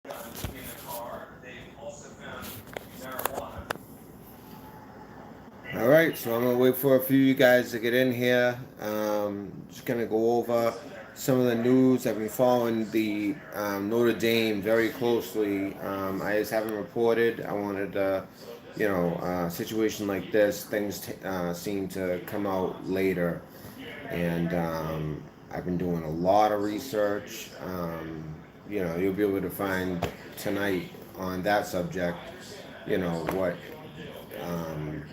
All right, so I'm gonna wait for a few of you guys to get in here. Just gonna go over some of the news. I've been following the Notre Dame very closely. I just haven't reported. I wanted to, situation like this, things seem to come out later, and I've been doing a lot of research. You'll be able to find tonight on that subject. What um,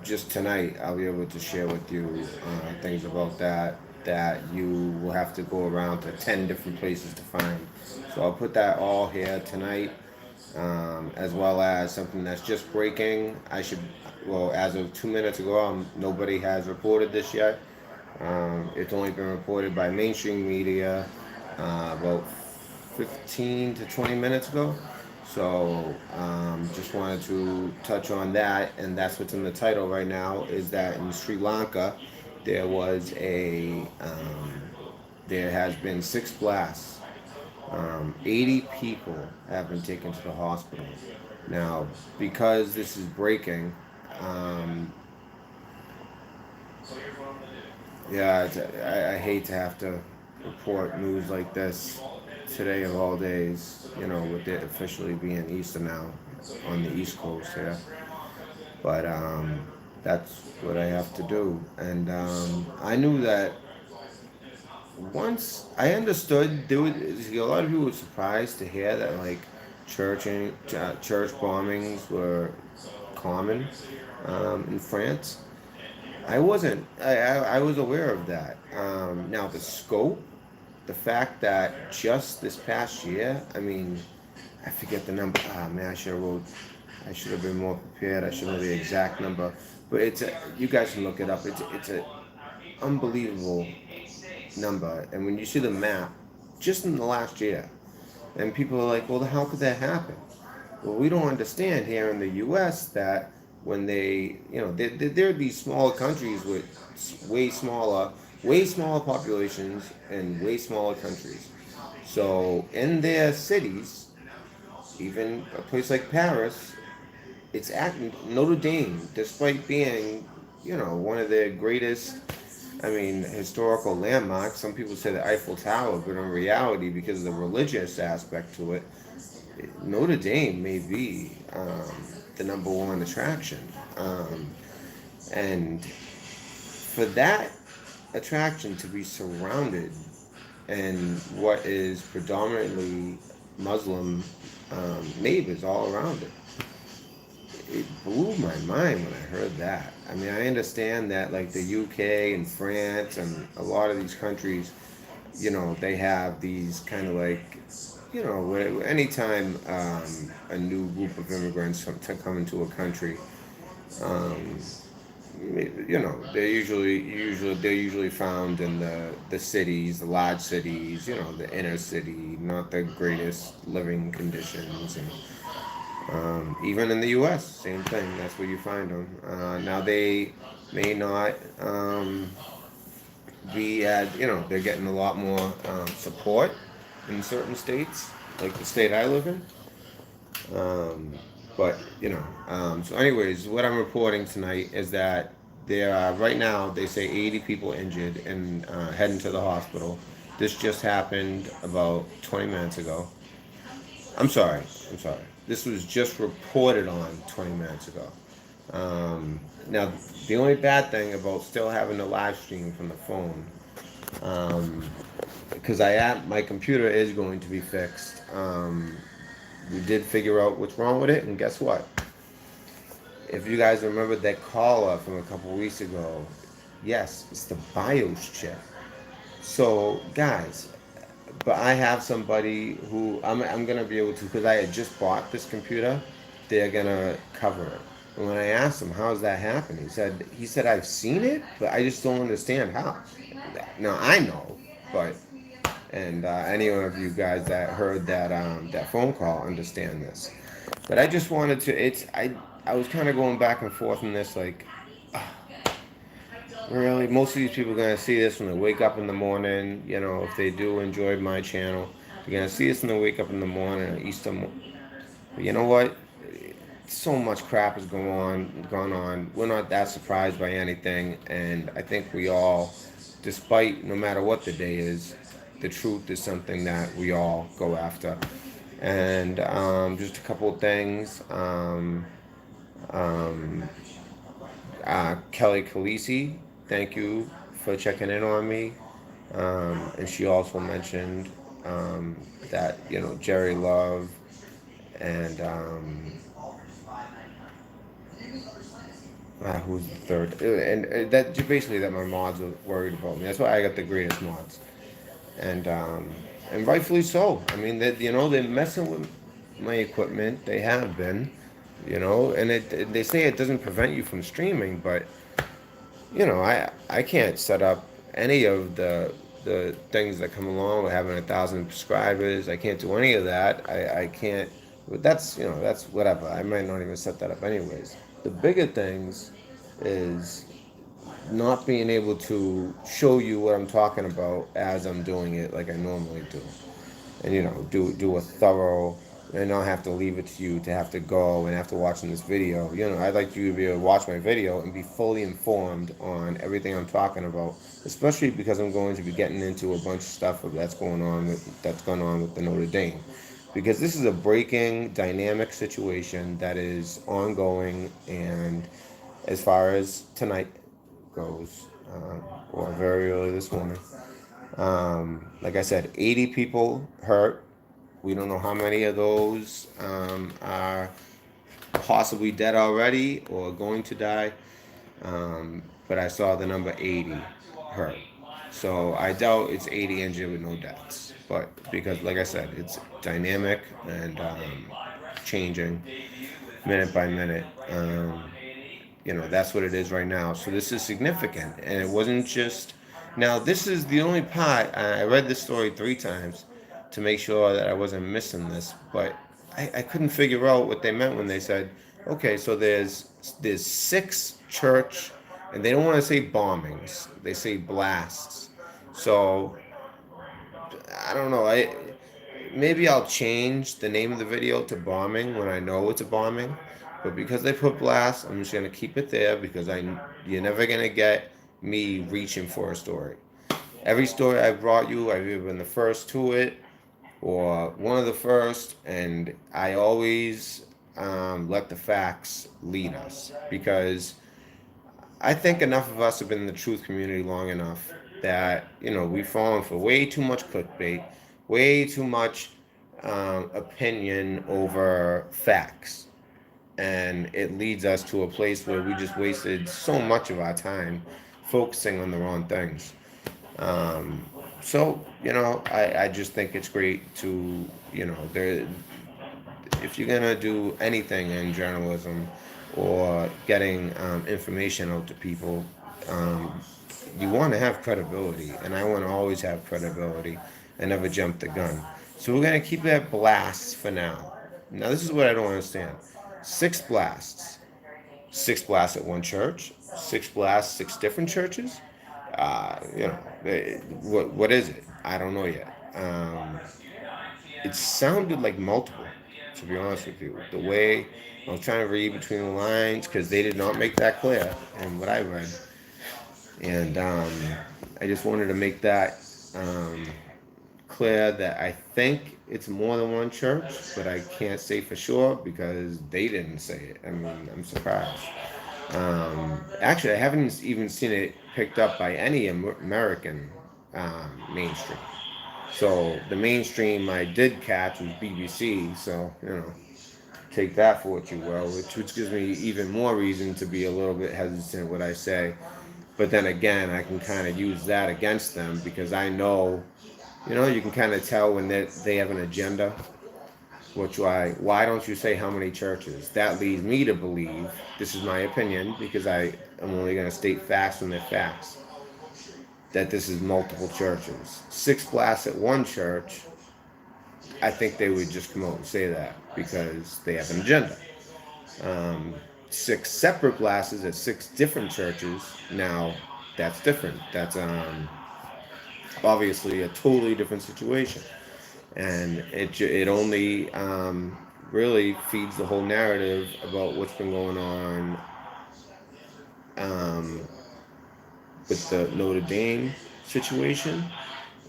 just tonight I'll be able to share with you things about that you will have to go around to 10 different places to find. So I'll put that all here tonight, as well as something that's just breaking. As of 2 minutes ago, nobody has reported this yet. It's only been reported by mainstream media about 15 to 20 minutes ago. So just wanted to touch on that, and that's what's in the title right now. Is that in Sri Lanka there was there has been 6 blasts. 80 people have been taken to the hospital. Now, because this is breaking, um, yeah, I hate to have to report news like this today of all days, with it officially being Easter now on the East Coast here. But that's what I have to do. And I knew that once I understood, there was a lot of people were surprised to hear that like church bombings were common in France. I wasn't. I was aware of that. Now the scope, the fact that just this past year, I mean, I forget the number. Ah, man, I should have been more prepared. I should know the exact number. But you guys can look it up. It's a unbelievable number. And when you see the map, just in the last year, and people are like, well, how could that happen? Well, we don't understand here in the U.S. that when there are these smaller countries with way smaller populations and way smaller countries. So in their cities, even a place like Paris, it's at Notre Dame, despite being, one of the greatest, I mean, historical landmarks. Some people say the Eiffel Tower, but in reality, because of the religious aspect to it, Notre Dame may be the number one attraction. And for that attraction to be surrounded and what is predominantly Muslim neighbors all around it, it blew my mind when I heard that. I mean, I understand that like the UK and France and a lot of these countries, they have these kind of like, anytime a new group of immigrants to come into a country, um, they're usually found in the cities, the large cities, the inner city, not the greatest living conditions, and even in the U.S., same thing. That's where you find them. Now they may not be at, they're getting a lot more support in certain states, like the state I live in. Um, but so anyways, what I'm reporting tonight is that there are right now they say 80 people injured and heading to the hospital. This just happened about 20 minutes ago. I'm sorry. I'm sorry. This was just reported on 20 minutes ago. Now, the only bad thing about still having the live stream from the phone, um, because my computer is going to be fixed. We did figure out what's wrong with it, and guess what? If you guys remember that caller from a couple weeks ago, yes, it's the BIOS chip. So, guys, but I have somebody who I'm gonna be able to, because I had just bought this computer. They're gonna cover it. And when I asked him how's that happen, he said I've seen it, but I just don't understand how. Now I know, but any one of you guys that heard that phone call understand this. But I just wanted to. I was kind of going back and forth in this like. Really, most of these people are gonna see this when they wake up in the morning. If they do enjoy my channel, You're gonna see us in the wake up in the morning on Easter. But you know what? So much crap is going on. We're not that surprised by anything, and I think we all, despite no matter what the day is, the truth is something that we all go after. And just a couple of things. Kelly Khaleesi, thank you for checking in on me. And she also mentioned that Jerry Love and who's the third, and that basically that my mods are worried about me. That's why I got the greatest mods, and rightfully so. I mean, that they're messing with my equipment. They have been, and they say it doesn't prevent you from streaming, but I can't set up any of the things that come along with having 1,000 subscribers. I can't do any of that. I can't. But that's whatever. I might not even set that up anyways. The bigger things is not being able to show you what I'm talking about as I'm doing it like I normally do, and do a thorough, and not have to leave it to you to have to go and after watching this video. I'd like you to be able to watch my video and be fully informed on everything I'm talking about, especially because I'm going to be getting into a bunch of stuff that's going on with the Notre Dame, because this is a breaking dynamic situation that is ongoing. And as far as tonight goes, or very early this morning, like I said, 80 people hurt. We don't know how many of those are possibly dead already or going to die. But I saw the number 80 hurt. So I doubt it's 80 injured with no deaths. But because, like I said, it's dynamic and changing minute by minute. That's what it is right now. So this is significant. And it wasn't just. Now, this is the only part. I read this story 3 times to make sure that I wasn't missing this. But I couldn't figure out what they meant when they said, okay, so there's 6 church, and they don't want to say bombings. They say blasts. So I don't know. Maybe I'll change the name of the video to bombing when I know it's a bombing. But because they put blast, I'm just gonna keep it there because you're never gonna get me reaching for a story. Every story I brought you, I've either been the first to it or one of the first, and I always let the facts lead us, because I think enough of us have been in the truth community long enough that we've fallen for way too much clickbait, way too much opinion over facts, and it leads us to a place where we just wasted so much of our time focusing on the wrong things. So I just think it's great to there, if you're gonna do anything in journalism or getting information out to people, um, you want to have credibility, and I want to always have credibility and never jump the gun. So we're gonna keep that blast for now. Now this is what I don't understand: 6 blasts, 6 blasts at one church, 6 blasts, 6 different churches. What is it? I don't know yet. It sounded like multiple, to be honest with you. The way I was trying to read between the lines, because they did not make that clear in what I read. And I just wanted to make that clear that I think it's more than one church, but I can't say for sure because they didn't say it. I mean, I'm surprised. Actually, I haven't even seen it picked up by any American mainstream. So the mainstream I did catch was BBC. So take that for what you will, which gives me even more reason to be a little bit hesitant what I say. But then again, I can kind of use that against them because I know, you can kind of tell when they have an agenda. Why don't you say how many churches? That leads me to believe, this is my opinion, because I am only going to state facts when they're facts, that this is multiple churches. 6 blasts at one church, I think they would just come out and say that because they have an agenda. 6 separate blasts at 6 different churches, now that's different. That's obviously a totally different situation. and it only really feeds the whole narrative about what's been going on um, with the Notre Dame situation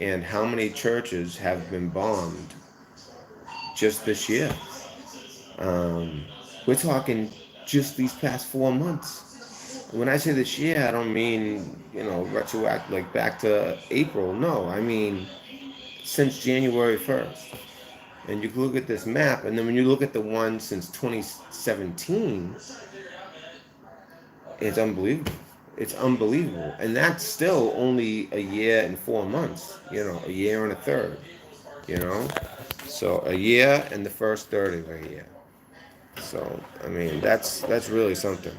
and how many churches have been bombed just this year. Um, we're talking just these past 4 months. When I say this year, I don't mean, retroact like back to April. No, I mean since January 1st. And you can look at this map, and then when you look at the one since 2017, it's unbelievable. It's unbelievable. And that's still only a year and 4 months, a year and a third, you know? So a year and the first third of a year. So I mean that's really something.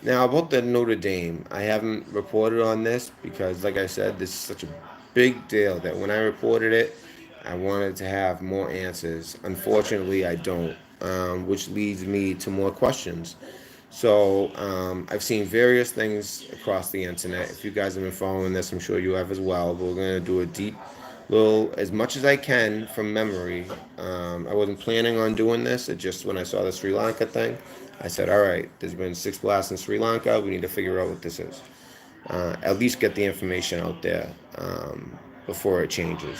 Now about the Notre Dame, I haven't reported on this because, like I said, this is such a big deal that when I reported it, I wanted to have more answers. Unfortunately, I don't, which leads me to more questions. So I've seen various things across the internet. If you guys have been following this, I'm sure you have as well. But we're gonna do a deep little, as much as I can from memory. I wasn't planning on doing this. It just when I saw the Sri Lanka thing, I said, "All right, there's been six blasts in Sri Lanka. We need to figure out what this is. At least get the information out there before it changes."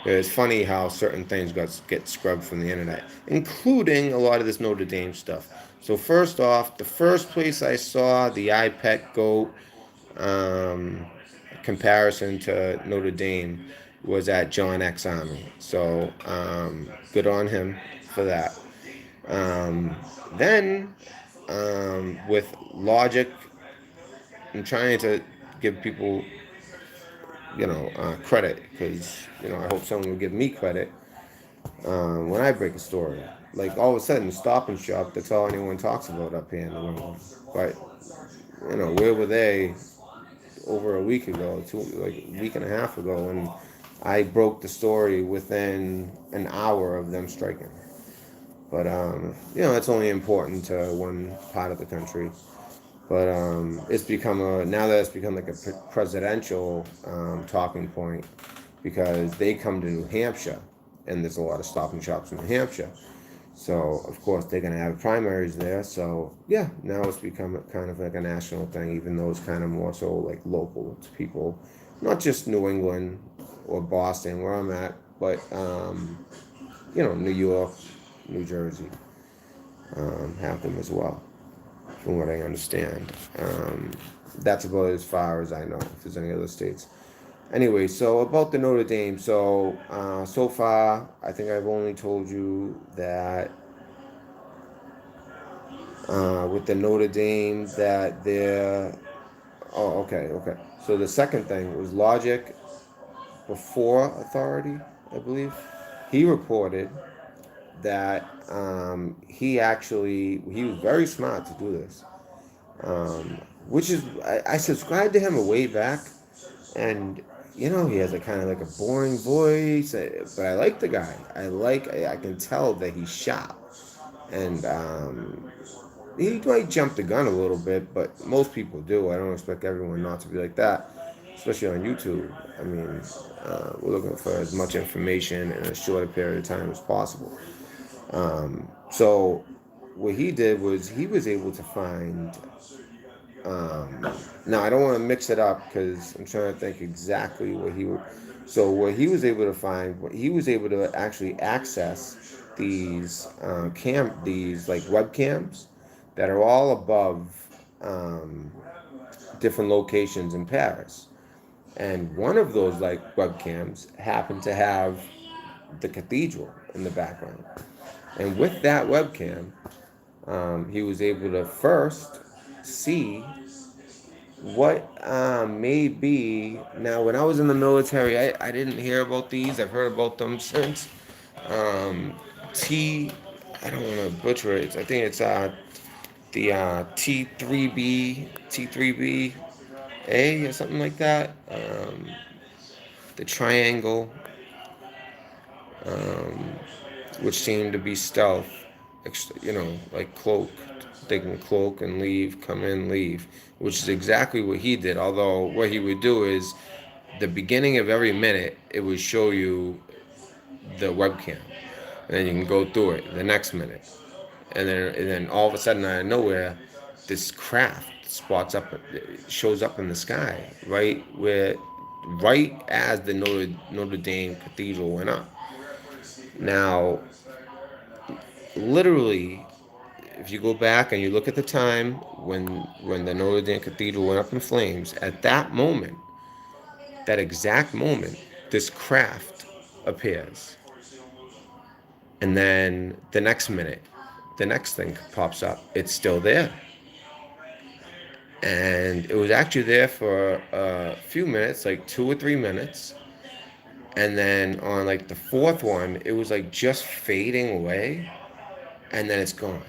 It's funny how certain things get scrubbed from the internet, including a lot of this Notre Dame stuff. So first off, the first place I saw the iPet goat um, comparison to Notre Dame was at John X Army. So good on him for that. Um, then with logic and trying to give people, credit because I hope someone will give me credit when I break a story. Like all of a sudden, Stop and Shop, that's all anyone talks about up here in New England. But where were they over a week ago, like a week and a half ago, and I broke the story within an hour of them striking. But it's only important to one part of the country. But it's become now that it's become like a presidential talking point because they come to New Hampshire, and there's a lot of Stop and Shops in New Hampshire. So of course they're gonna have primaries there. So yeah, now it's become kind of like a national thing, even though it's kind of more so like local to people, not just New England or Boston where I'm at, but New York, New Jersey have them as well, from what I understand. That's about as far as I know. If there's any other states. Anyway, so about the Notre Dame. So far, I think I've only told you that with the Notre Dame that they're. Oh, okay. So the second thing was logic before authority, I believe. He reported that he was very smart to do this, which is I subscribed to him a way back, and he has a kind of like a boring voice, but I like the guy. I can tell that he's sharp, and he might jump the gun a little bit, but most people do. I don't expect everyone not to be like that, especially on YouTube. I mean, we're looking for as much information in a shorter period of time as possible. So what he did was he was able to find. Now I don't want to mix it up because I'm trying to think exactly what he would. So what he was able to find, what he was able to actually access these these like webcams that are all above um, different locations in Paris, and one of those like webcams happened to have the cathedral in the background, and with that webcam, he was able to first see what may be. Now when I was in the military, I didn't hear about these. I've heard about them since. um, T I don't want to butcher it. I think it's the T3B A or something like that. The triangle, um, which seemed to be stealth, like cloak. They can cloak and leave, come in, leave, which is exactly what he did. Although what he would do is the beginning of every minute, it would show you. the webcam, and then you can go through it the next minute, and then all of a sudden out of nowhere, this craft shows up in the sky right as the Notre Dame Cathedral went up. Now, literally, if you go back and you look at the time when the Notre Dame Cathedral went up in flames, at that moment, that exact moment, this craft appears. And then the next minute, the next thing pops up. It's still there. And it was actually there for a few minutes, like 2 or 3 minutes. And then on like the fourth one, it was like just fading away. And then it's gone.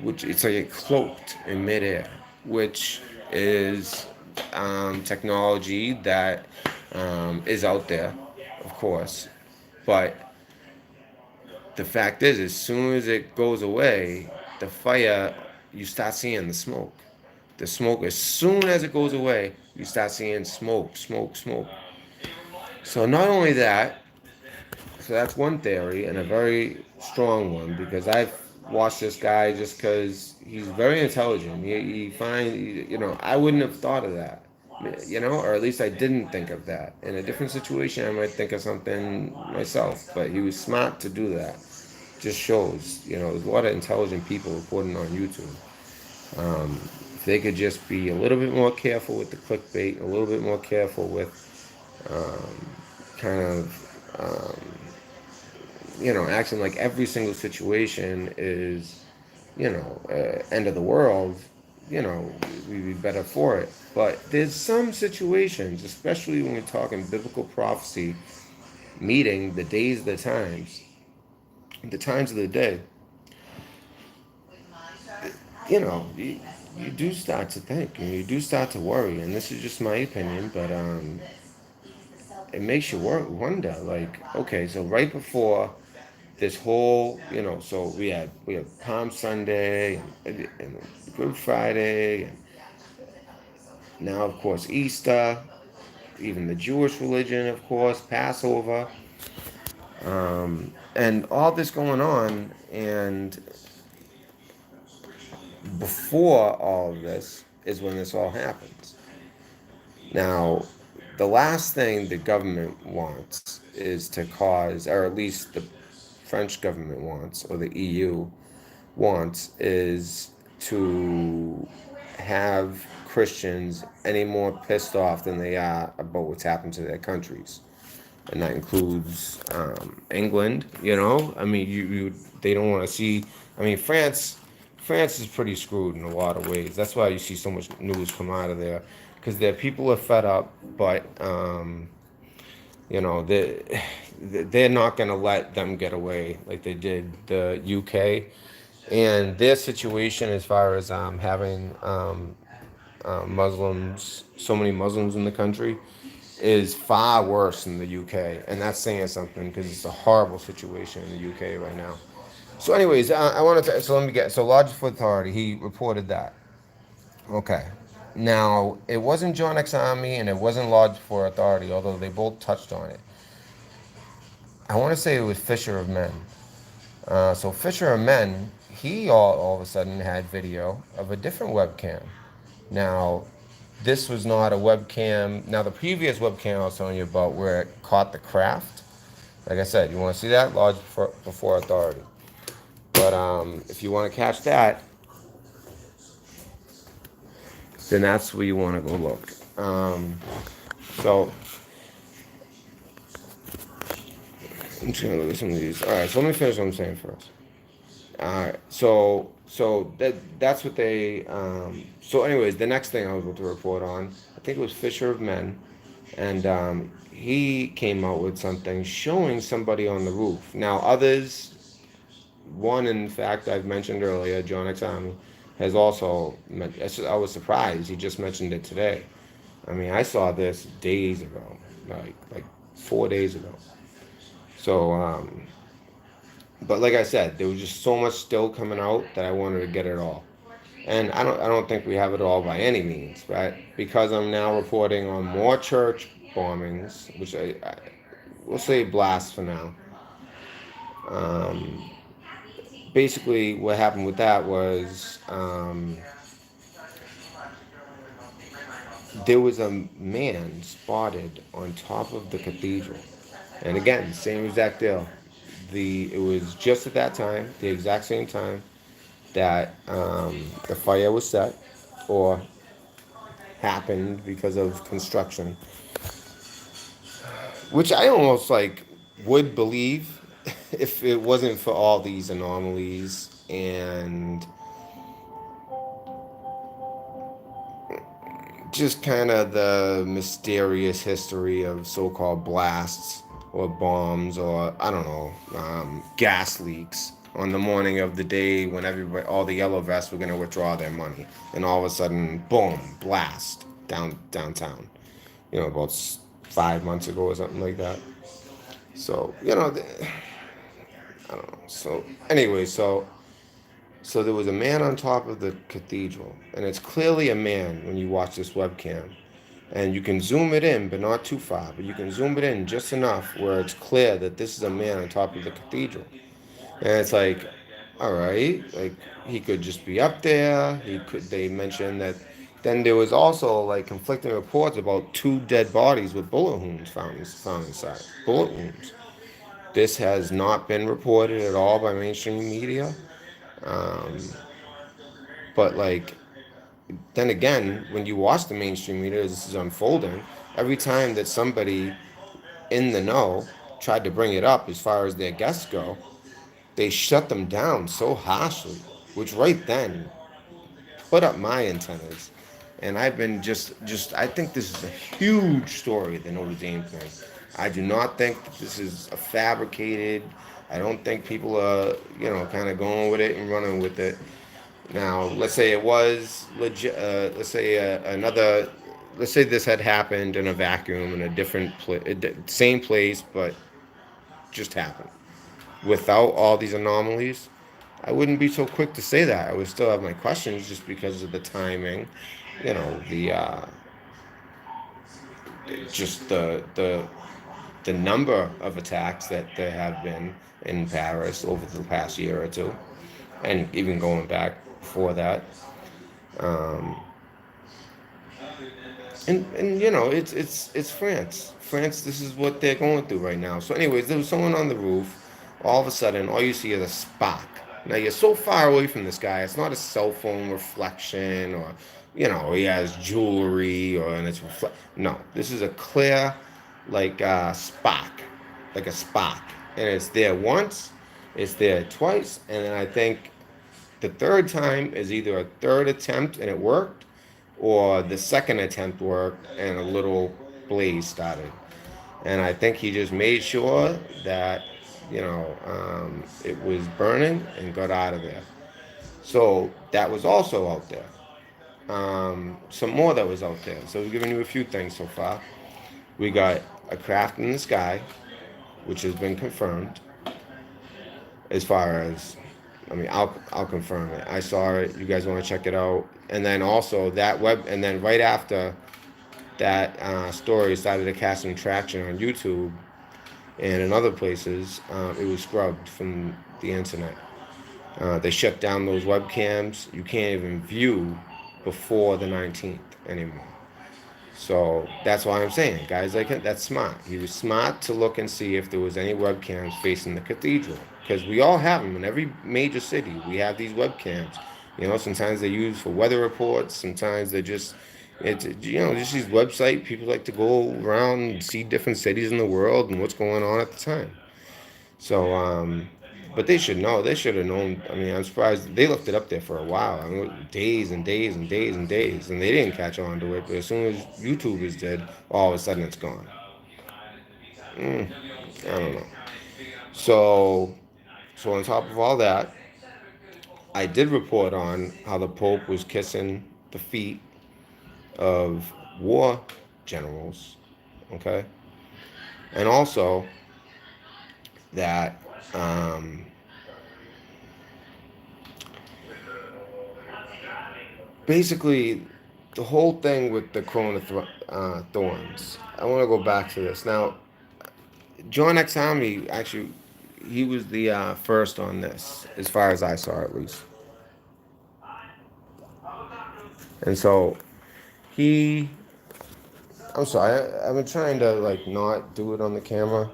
Which it's like it cloaked in midair, which is technology that is out there, of course. But the fact is, as soon as it goes away, the fire, you start seeing the smoke. The smoke, as soon as it goes away, you start seeing smoke, smoke, smoke. So not only that, so that's one theory and a very strong one because I've watched this guy just because he's very intelligent. I wouldn't have thought of that, or at least I didn't think of that. In a different situation, I might think of something myself, but he was smart to do that. Just shows, there's a lot of intelligent people reporting on YouTube. If they could just be a little bit more careful with the clickbait, a little bit more careful with kind of, acting like every single situation is, end of the world, we'd be better for it. But there's some situations, especially when we're talking biblical prophecy, meeting the times of the day, you do start to think and you do start to worry. And this is just my opinion, but it makes you wonder. Like, okay, so right before this whole, so we had Palm Sunday and Good Friday, and now of course Easter, even the Jewish religion, of course, Passover, and all this going on, and before all of this is when this all happens. Now, the last thing the government wants is to cause, or at least the French government wants, or the EU wants, is to have Christians any more pissed off than they are about what's happened to their countries. And that includes England. I mean, they don't want to see. I mean, France is pretty screwed in a lot of ways. That's why you see so much news come out of there, because their people are fed up. But they're not going to let them get away like they did the UK, and their situation as far as having Muslims, so many Muslims in the country, is far worse in the UK, and that's saying something because it's a horrible situation in the UK right now. So, anyways, I wanted to. So let me get. So, Lodgeport Authority, he reported that. Okay. Now, it wasn't John X Army and it wasn't Lodgeport Authority, although they both touched on it. I want to say it was Fisher of Men. So Fisher of Men, he all of a sudden had video of a different webcam. Now, this was not a webcam. Now, the previous webcam I was telling you about where it caught the craft, like I said, you want to see that? Lodge before Authority. But if you want to catch that, then that's where you want to go look. So, I'm just going to look at some of these. All right, so let me finish what I'm saying first. So that's what they. So, anyways, the next thing I was about to report on, I think it was Fisher of Men, and he came out with something showing somebody on the roof. Now, others, one in fact I've mentioned earlier, John X Army, has also. I was surprised he just mentioned it today. I mean, I saw this days ago, like 4 days ago. So. But like I said, there was just so much still coming out that I wanted to get it all. And I don't think we have it all by any means, right? Because I'm now reporting on more church bombings, we'll say blast for now. Um, Basically, what happened with that was there was a man spotted on top of the cathedral, and again, same exact deal. It was just at that time, the exact same time that the fire was set, or happened because of construction, which I almost like would believe if it wasn't for all these anomalies and just kind of the mysterious history of so-called blasts or bombs or I don't know, gas leaks on the morning of the day when everybody, all the yellow vests were going to withdraw their money, and all of a sudden, boom, blast downtown. About 5 months ago or something like that. So I don't know. So anyway, so there was a man on top of the cathedral, and it's clearly a man when you watch this webcam. And you can zoom it in, but not too far. But you can zoom it in just enough where it's clear that this is a man on top of the cathedral. And it's like, all right, like he could just be up there. He could. They mentioned that. Then there was also like conflicting reports about two dead bodies with bullet wounds found inside. Bullet wounds. This has not been reported at all by mainstream media. Um, but like then again, when you watch the mainstream media as this is unfolding, every time that somebody in the know tried to bring it up as far as their guests go, they shut them down so harshly, which right then put up my antennas. And I've been just I think this is a huge story, the Notre Dame thing. I do not think that this is a fabricated. I don't think people are, kind of going with it and running with it. Now, let's say it was legit. Let's say another. Let's say this had happened in a vacuum in a different place, same place, but just happened without all these anomalies. I wouldn't be so quick to say that. I would still have my questions just because of the timing, the just the number of attacks that there have been in Paris over the past year or two, and even going back before that. Um, and it's France. France, this is what they're going through right now. So, anyways, there was someone on the roof. All of a sudden, all you see is a spark. Now you're so far away from this guy. It's not a cell phone reflection, or he has jewelry, or and it's reflect. No, this is a clear, like spark, like a spark, and it's there once, it's there twice, and then I think the third time is either a third attempt and it worked, or the second attempt worked and a little blaze started. And I think he just made sure that, it was burning and got out of there. So that was also out there. Some more that was out there. So we've given you a few things so far. We got a craft in the sky, which has been confirmed. As far as, I mean, I'll confirm it. I saw it. You guys want to check it out? And then also that and then right after that story started to catch some traction on YouTube and in other places, it was scrubbed from the internet. They shut down those webcams. You can't even view before the 19th anymore. So that's why I'm saying, guys, like that's smart. He was smart to look and see if there was any webcams facing the cathedral, because we all have them in every major city. We have these webcams. Sometimes they're used for weather reports. Sometimes they're just these websites. People like to go around and see different cities in the world and what's going on at the time. So, but they should know. They should have known. I mean, I'm surprised they left it up there for a while. I mean, days and days and days and days, and they didn't catch on to it. But as soon as YouTubers did, all of a sudden it's gone. Mm, I don't know. So, so on top of all that, I did report on how the Pope was kissing the feet of war generals. Okay, and also that. Basically, the whole thing with the thorns. I want to go back to this now. John X Army actually, he was the first on this, as far as I saw at least. And so he, I'm sorry, I've been trying to like not do it on the camera.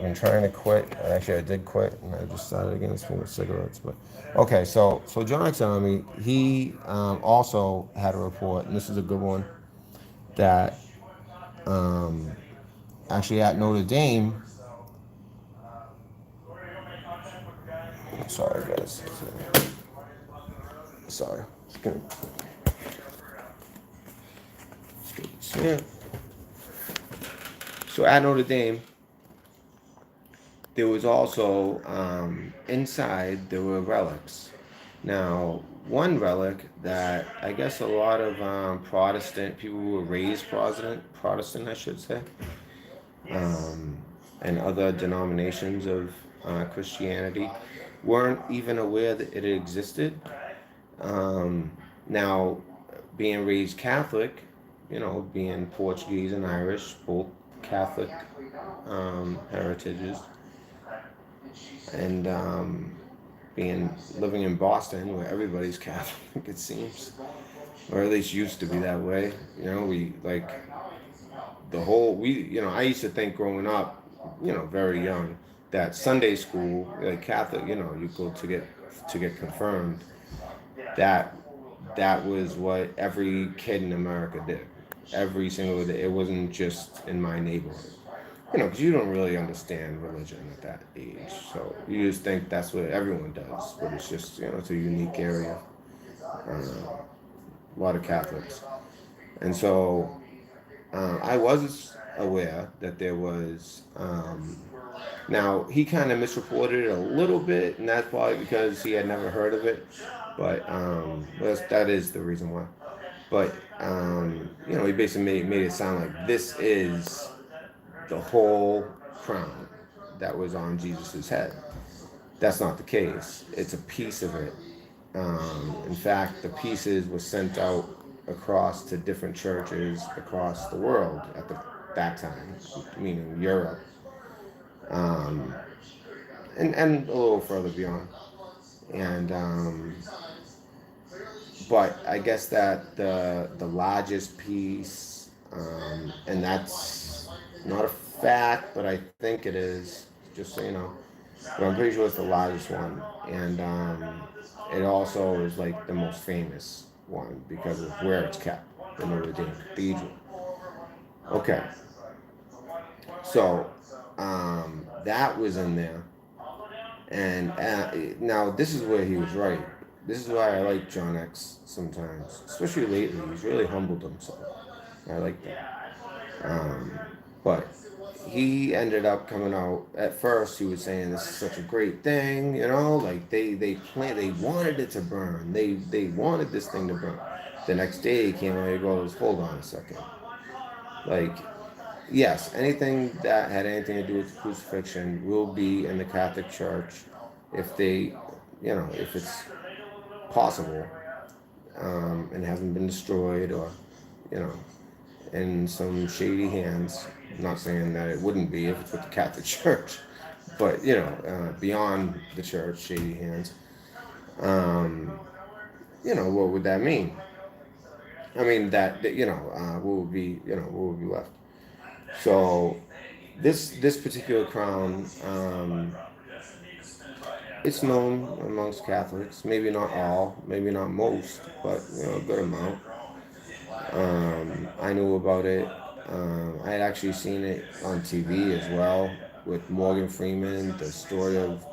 I'm trying to quit. Actually, I did quit, and I just started again smoking cigarettes. But okay, so John X Army, he also had a report, and this is a good one, that um, actually at Notre Dame. Sorry, guys. Sorry. Yeah. So at Notre Dame, there was also inside there were relics. Now, one relic that I guess a lot of Protestant people who were raised Protestant, I should say, um, and other denominations of Christianity weren't even aware that it existed. Um, Now, being raised Catholic, being Portuguese and Irish, both Catholic heritages, and being living in Boston, where everybody's Catholic, it seems, or at least used to be that way. We like the whole we. I used to think growing up, very young, that Sunday school, like Catholic, you go to get confirmed. That that was what every kid in America did. Every single day. It wasn't just in my neighborhood. Because you don't really understand religion at that age. So you just think that's what everyone does. But it's just, it's a unique area. A lot of Catholics. And so I was aware that there was. Now, he kind of misreported it a little bit, and that's probably because he had never heard of it. But that is the reason why. But he basically made it sound like this is the whole crown that was on Jesus's head. That's not the case. It's a piece of it. In fact, the pieces were sent out across to different churches across the world at that time, meaning Europe, um, and a little further beyond. And but I guess that the largest piece, and that's not a fact, but I think it is. Just so you know, but I'm pretty sure it's the largest one, and it also is like the most famous one because of where it's kept, the Notre Dame Cathedral. Okay, so that was in there, and now this is where he was right. This is why I like John X sometimes, especially lately. He's really humbled himself. I like that. But he ended up coming out. At first, he was saying this is such a great thing, like they wanted it to burn. They wanted this thing to burn. The next day, he came out and he goes, "Hold on a second. Like, yes, anything that had anything to do with crucifixion will be in the Catholic Church if they, if it's possible, and hasn't been destroyed or, you know, in some shady hands. I'm not saying that it wouldn't be if it's with the Catholic Church, but beyond the church, shady hands. Um, what would that mean? I mean that what would be left? So this particular crown, it's known amongst Catholics. Maybe not all, maybe not most, but a good amount. I knew about it. I had actually seen it on TV as well with Morgan Freeman, the story of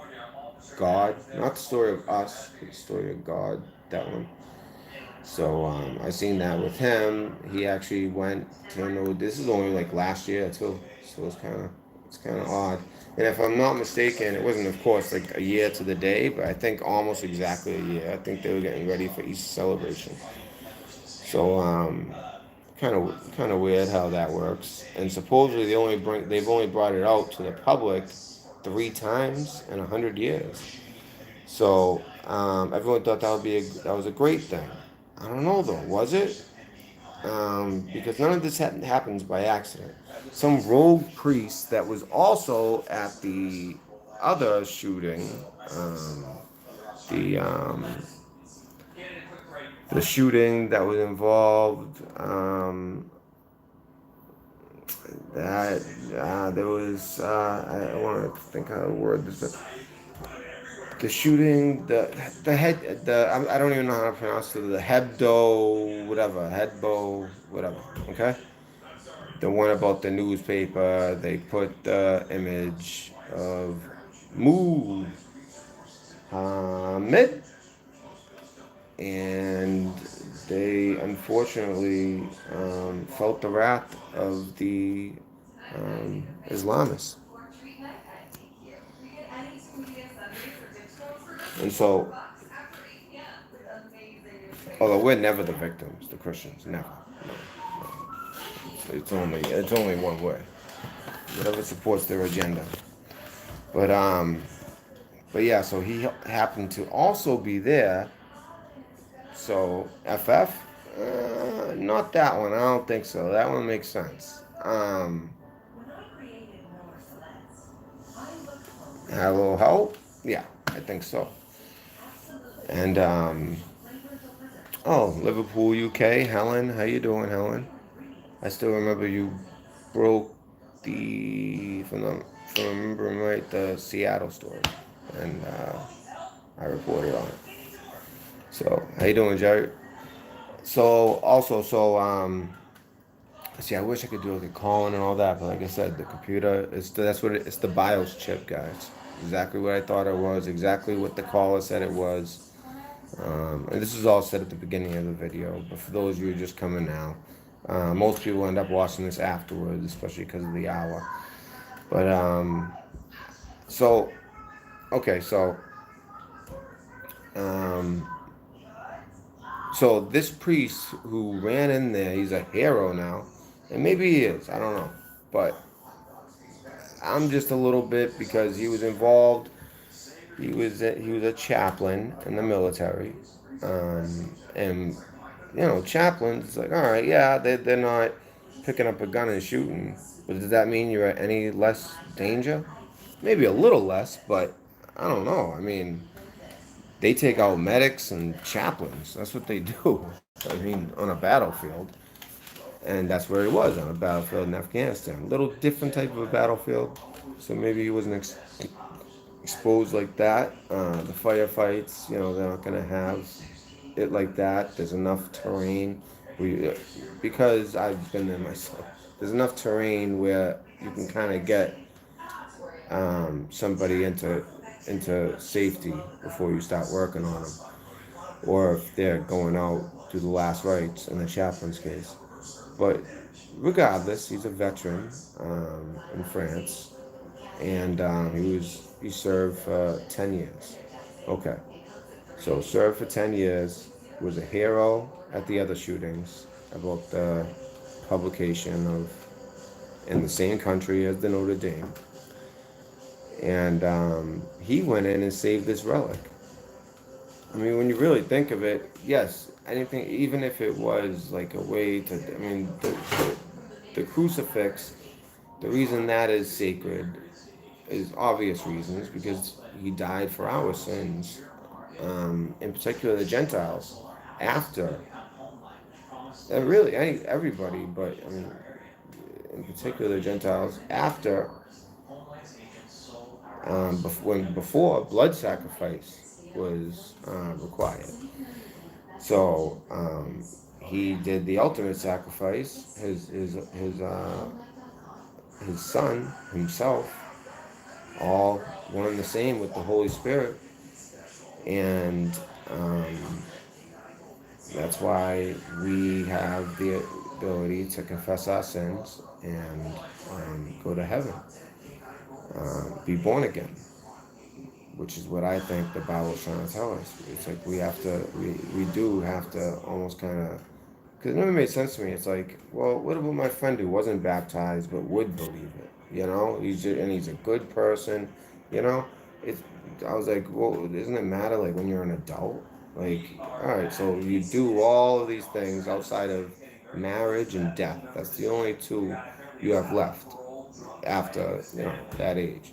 God, not the story of us, but the story of God. That one. So I seen that with him. He actually went to know. This is only like last year too, so it's kind of odd. And if I'm not mistaken, it wasn't of course like a year to the day, but I think almost exactly a year. I think they were getting ready for Easter celebration. So kind of weird how that works. And supposedly they've only brought it out to the public 3 times in 100 years. So everyone thought that was a great thing. I don't know though, was it? because none of this happens by accident. Some rogue priest that was also at the other shooting, um, the um, the shooting that was involved. That there was. I want to think how to word this. The shooting, the head, I don't even know how to pronounce it. The Hebdo, whatever, Hebdo, whatever. Okay. The one about the newspaper, they put the image of Muhammad, and they unfortunately felt the wrath of the Islamists. And so, although we're never the victims, the Christians, never. No, no. It's only one way. Whatever supports their agenda. But but yeah, so he happened to also be there. So FF, not that one. I don't think so. That one makes sense. Hello, help. Yeah, I think so. And oh, Liverpool, UK. Helen, how you doing, Helen? I still remember you broke the from remembering right the Seattle story, and I reported on it. So how you doing, Jerry? So also, see, I wish I could do like a calling and all that, but like I said, the computer that's what it's the BIOS chip, guys. Exactly what I thought it was. Exactly what the caller said it was. And this is all said at the beginning of the video, but for those of you just coming now, most people end up watching this afterwards, especially because of the hour. But so okay, um, so this priest who ran in there, he's a hero now, and maybe he is. I don't know, but I'm just a little bit because he was involved. He was a chaplain in the military, and chaplains. It's like, all right, yeah, they're not picking up a gun and shooting, but does that mean you're at any less danger? Maybe a little less, but I don't know. I mean, they take out medics and chaplains. That's what they do. I mean, on a battlefield, and that's where he was on a battlefield in Afghanistan. A little different type of a battlefield, so maybe he wasn't exposed like that. The firefights, they're not gonna have it like that. There's enough terrain. Because I've been there myself. There's enough terrain where you can kind of get somebody into safety before you start working on them, or if they're going out to the last rites in the chaplain's case. But regardless, he's a veteran in France, and he served for 10 years. Okay, so served for 10 years, was a hero at the other shootings about the publication of in the same country as the Notre Dame, and he went in and saved this relic. I mean, when you really think of it, yes, anything, even if it was like a way to, I mean, the crucifix, the reason that is sacred is obvious reasons because he died for our sins, in particular the Gentiles, after, and really everybody, but I mean, in particular the Gentiles, after, before blood sacrifice was required. So he did the ultimate sacrifice. His son himself, all one and the same with the Holy Spirit, and that's why we have the ability to confess our sins and go to heaven, be born again, which is what I think the Bible's trying to tell us. It's like we do have to almost kind of, because it never made sense to me. It's like, well, what about my friend who wasn't baptized but would believe it? He's a good person. You know, it's. I was like, well, doesn't it matter when you're an adult? Like, all right, so you do all of these things outside of marriage and death. That's the only two you have left after, that age.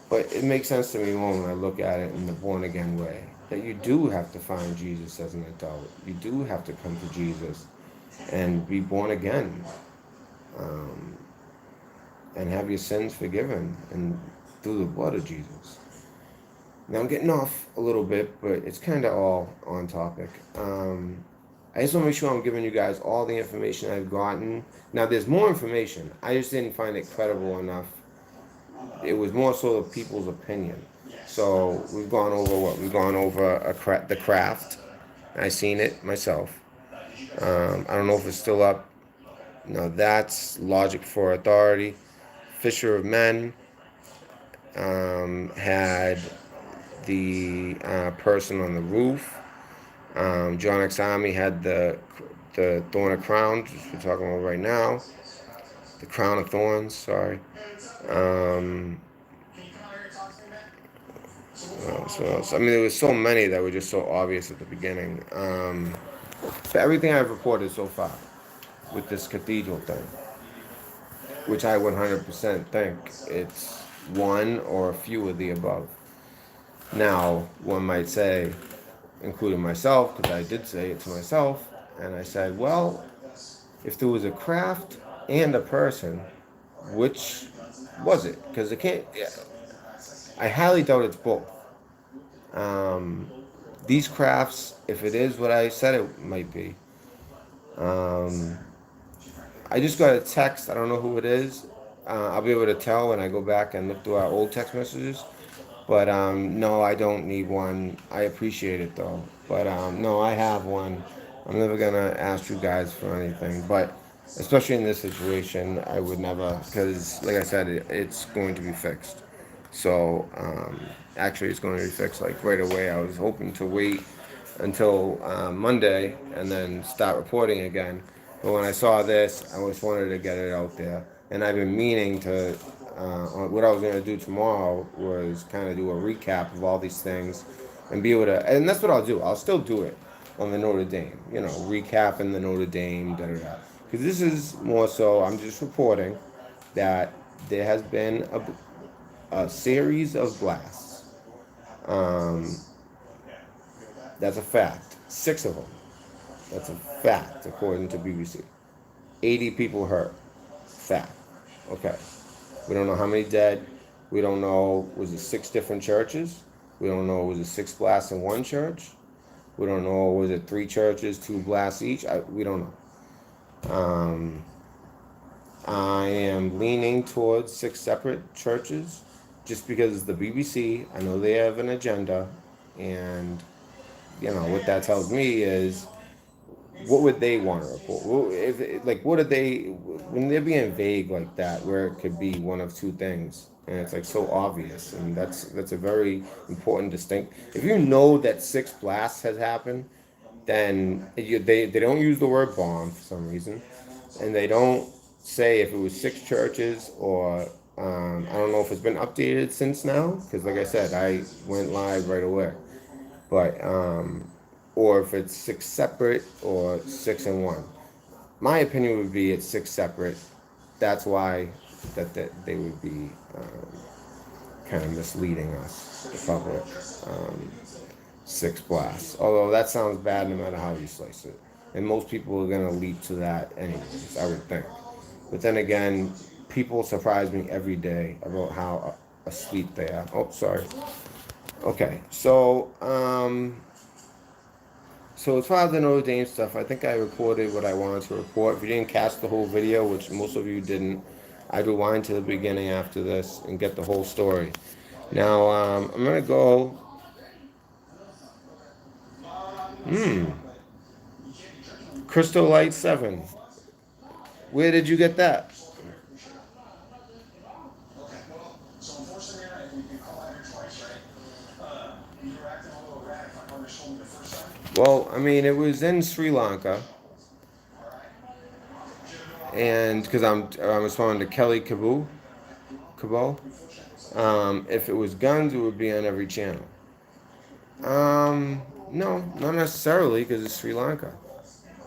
But it makes sense to me more when I look at it in the born again way. That you do have to find Jesus as an adult. You do have to come to Jesus and be born again, um, and have your sins forgiven and through the blood of Jesus. Now I'm getting off a little bit, but it's kind of all on topic. I just want to make sure I'm giving you guys all the information I've gotten. Now there's more information. I just didn't find it credible enough. It was more so the people's opinion. So we've gone over what? We've gone over the craft. I seen it myself. I don't know if it's still up. No, that's Logic for Authority. Fisher of Men had the person on the roof. John X Army had the Thorn of Crowns, which we're talking about right now. The Crown of Thorns, sorry. Um, so I mean, there was so many that were just so obvious at the beginning. But everything I've reported so far with this cathedral thing, which I 100% think it's one or a few of the above. Now, one might say, including myself, because I did say it to myself, and I said, well, if there was a craft and a person, which was it? Because it can't. Yeah, I highly doubt it's both. These crafts, if it is what I said it might be, um, I just got a text. I don't know who it is. I'll be able to tell when I go back and look through our old text messages. But no, I don't need one. I appreciate it though. But no, I have one. I'm never gonna ask you guys for anything. But especially in this situation, I would never, because like I said, it's going to be fixed. So actually, it's going to be fixed like right away. I was hoping to wait until Monday and then start reporting again. But when I saw this, I just wanted to get it out there. And I've been meaning to. What I was going to do tomorrow was kind of do a recap of all these things and be able to. And that's what I'll do. I'll still do it on the Notre Dame. Recapping the Notre Dame, da da da. Because this is more so. I'm just reporting that there has been a series of blasts. Um, that's a fact. 6 of them. That's a fact, according to BBC. 80 people hurt. Fact. Okay. We don't know how many dead. We don't know, was it 6 different churches? We don't know, was it 6 blasts in one church? We don't know, was it 3 churches, 2 blasts each? We don't know. I am leaning towards 6 separate churches just because the BBC, I know they have an agenda, and what that tells me is, what would they want to report? What are they, when they're being vague like that, where it could be one of 2 things, and it's like so obvious, and that's a very important distinct. If you know that 6 blasts has happened, then they don't use the word bomb for some reason, and they don't say if it was 6 churches or I don't know if it's been updated since now, because like I said, I went live right away, but or if it's 6 separate or 6 in one. My opinion would be it's 6 separate. That's why that they would be kind of misleading us, the public. 6 blasts. Although that sounds bad no matter how you slice it. And most people are going to leap to that anyways, I would think. But then again, people surprise me every day about how asleep they are. Oh, sorry. Okay, so as far as the Notre Dame stuff, I think I reported what I wanted to report. If you didn't catch the whole video, which most of you didn't, I'd rewind to the beginning after this and get the whole story. Now, I'm going to go... Crystal Light 7. Where did you get that? Well, I mean, it was in Sri Lanka, and because I'm responding to Kelly Cabot. If it was guns, it would be on every channel. No, not necessarily, because it's Sri Lanka.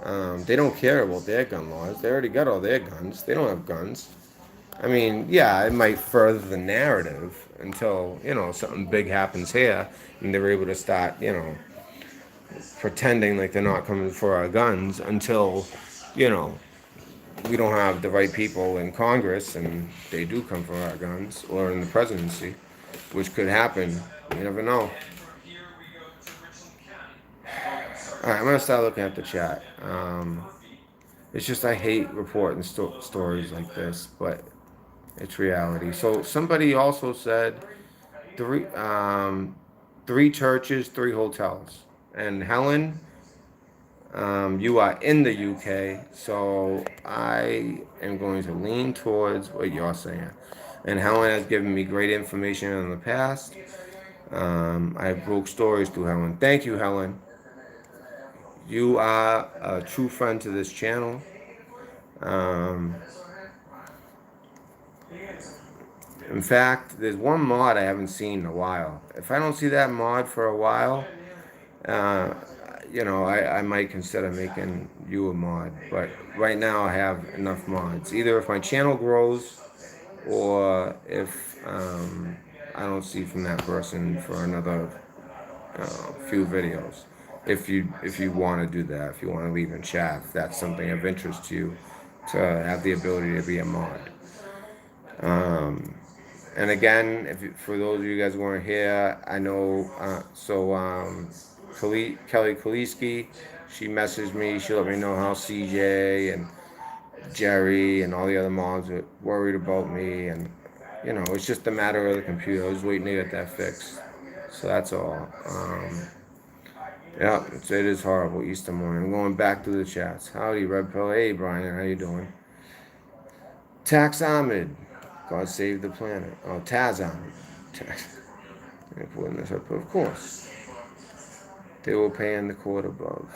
They don't care about their gun laws. They already got all their guns. They don't have guns. I mean, yeah, it might further the narrative until, something big happens here and they're able to start, pretending like they're not coming for our guns until, you know, we don't have the right people in Congress and they do come for our guns or in the presidency, which could happen. You never know. All right, I'm gonna start looking at the chat. It's just I hate reporting stories like this, but it's reality. So somebody also said three, um, three churches, three hotels, and Helen, you are in the UK, so I am going to lean towards what you're saying. And Helen has given me great information in the past. I broke stories through Helen. Thank you, Helen. You are a true friend to this channel. Um, in fact, there's one mod I haven't seen in a while. If I don't see that mod for a while, uh, I might consider making you a mod. But right now, I have enough mods. Either if my channel grows or if I don't see from that person for another few videos. If you want to do that, if you want to leave in chat, if that's something of interest to you, to have the ability to be a mod. And again, for those of you guys who weren't here, I know. Kelly Kaliski, she messaged me. She let me know how CJ and Jerry and all the other moms are worried about me, and it's just a matter of the computer. I was waiting to get that fixed, so that's all. Yeah, it is horrible Easter morning. I'm going back to the chats. Howdy, Red Pill. Hey, Brian, how you doing? Tax Ahmed. God save the planet. Oh, Taz Ahmed. Putting this up, of course. They will pay in the court above.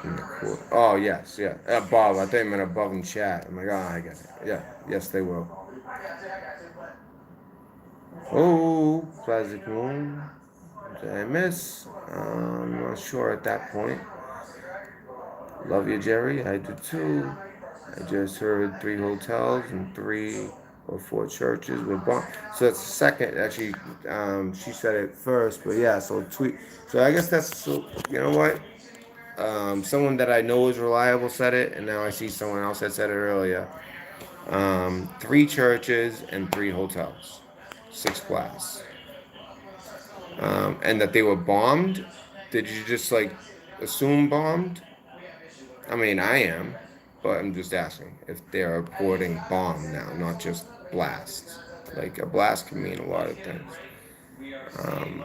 In the court. Oh, yes, yeah. Above. I think I meant above in chat. I'm like, oh, I get it. Yeah, yes, they will. Oh, Plastic Moon. Did I miss? I'm not sure at that point. Love you, Jerry. I do too. I just heard three hotels and three or four churches with bomb. So that's the second. Actually, she said it first, but yeah. So tweet. So I guess that's so. You know what? Someone that I know is reliable said it, and now I see someone else that said it earlier. Three churches and three hotels, six blasts, and that they were bombed. Did you just like assume bombed? I mean, I am, but I'm just asking if they're reporting bomb now, not just blasts. Like a blast can mean a lot of things. Um,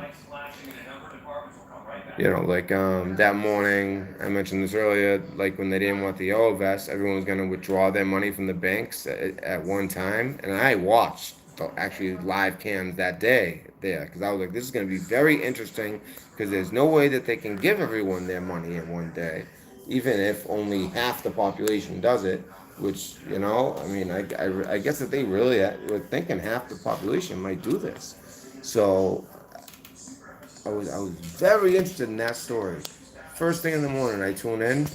that morning, I mentioned this earlier, like when they didn't want the yellow vest, everyone was going to withdraw their money from the banks at one time. And I watched actually live cams that day there because I was like, this is going to be very interesting because there's no way that they can give everyone their money in one day, even if only half the population does it. Which, I mean, I guess that they really were thinking half the population might do this. So I was very interested in that story. First thing in the morning, I tune in.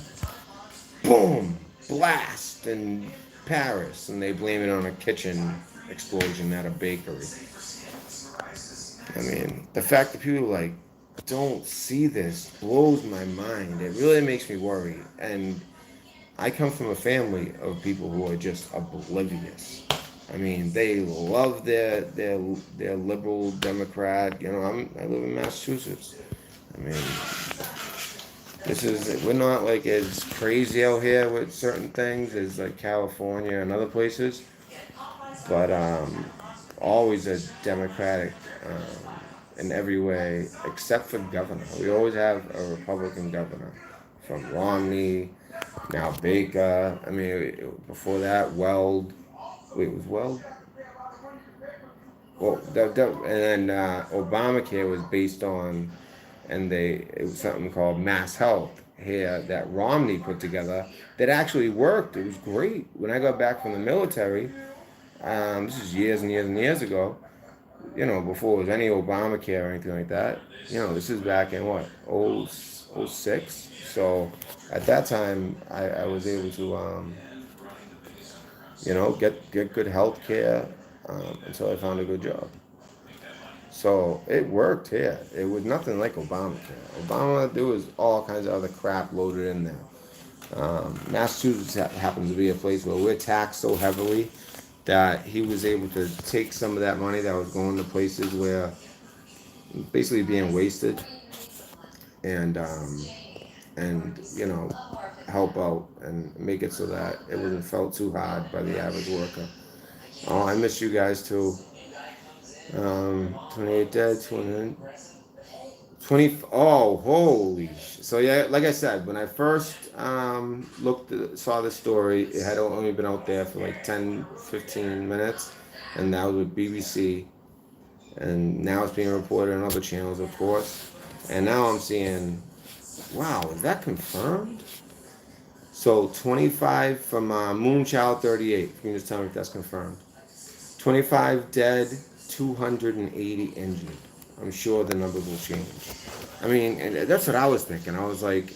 Boom! Blast in Paris, and they blame it on a kitchen explosion at a bakery. I mean, the fact that people like don't see this blows my mind. It really makes me worry. And I come from a family of people who are just oblivious. I mean, they love their liberal Democrat. I live in Massachusetts. I mean, we're not like as crazy out here with certain things as like California and other places, but always a Democratic in every way except for governor. We always have a Republican governor, from Romney, now Baker. I mean, before that, Weld. Wait, was Weld? Well, and then Obamacare was based on, and it was something called Mass Health here that Romney put together that actually worked. It was great. When I got back from the military, this is years and years and years ago, before it was any Obamacare or anything like that. This is back in what, '06. So at that time, I was able to, get good health care until I found a good job. So it worked here. It was nothing like Obamacare. Obama, there was all kinds of other crap loaded in there. Massachusetts happens to be a place where we're taxed so heavily that he was able to take some of that money that was going to places where basically being wasted and help out and make it so that it wasn't felt too hard by the average worker. Oh, I miss you guys too. 28 dead, 20. Oh, holy. So, yeah, like I said, when I first saw the story, it had only been out there for like 10, 15 minutes. And that was with BBC. And now it's being reported on other channels, of course. And now I'm seeing, wow, is that confirmed? So 25 from Moonchild 38. Can you just tell me if that's confirmed? 25 dead, 280 injured. I'm sure the numbers will change. I mean, and that's what I was thinking. I was like,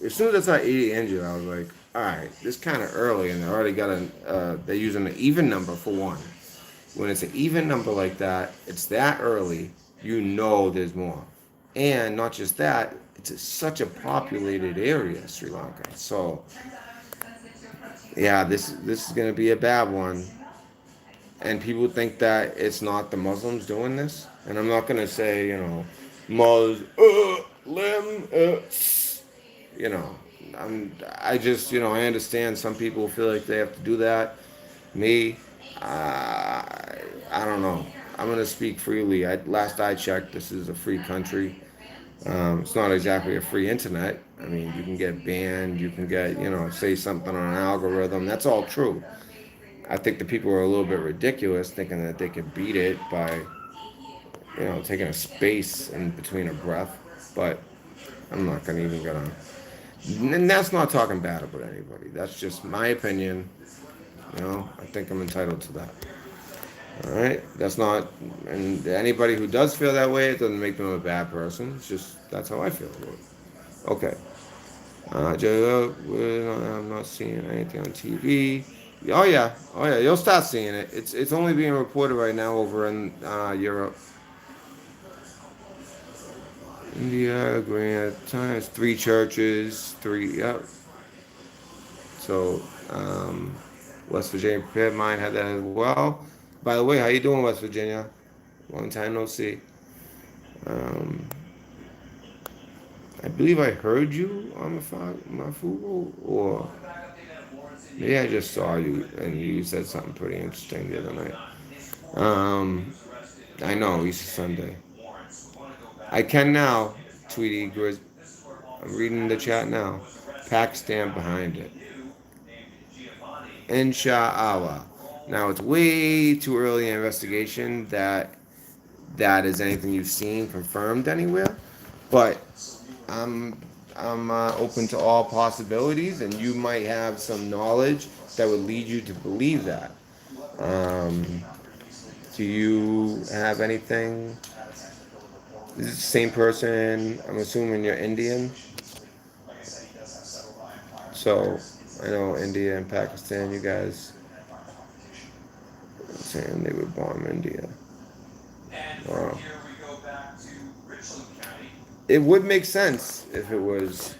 as soon as I saw 80 injured, I was like, all right, this kind of early, and they already got they're using an even number for one. When it's an even number like that, it's that early, there's more. And not just that, such a populated area, Sri Lanka. So, yeah, this is gonna be a bad one. And people think that it's not the Muslims doing this. And I'm not gonna say, Muslim, you know, I just, I understand some people feel like they have to do that. Me, I don't know. I'm gonna speak freely. Last I checked, this is a free country. It's not exactly a free internet. I mean, you can get banned. You can get, say something on an algorithm. That's all true. I think the people are a little bit ridiculous, thinking that they can beat it by, taking a space in between a breath. But I'm not gonna even gonna. And that's not talking bad about anybody. That's just my opinion. I think I'm entitled to that. All right, that's not, and anybody who does feel that way, it doesn't make them a bad person. It's just that's how I feel about it. Okay. I'm not seeing anything on TV. Oh yeah, you'll start seeing it. It's only being reported right now over in Europe, India, Grand Times, three churches, three. Yep. So West Virginia Prepared Mind had that as well. By the way, how you doing, West Virginia? Long time no see. Um, I believe I heard you on my Fugo, or maybe I just saw you and you said something pretty interesting the other night. Um, I know, Easter Sunday. I can now, Tweety Grizz. I'm reading the chat now. Pakistan behind it. Inshallah. Now it's way too early in investigation that is anything you've seen confirmed anywhere, but I'm I'm open to all possibilities, and you might have some knowledge that would lead you to believe that. Um, do you have anything? Is it the same person? I'm assuming you're Indian. So I know India and Pakistan, you guys saying they would bomb India. Wow. It would make sense if it was.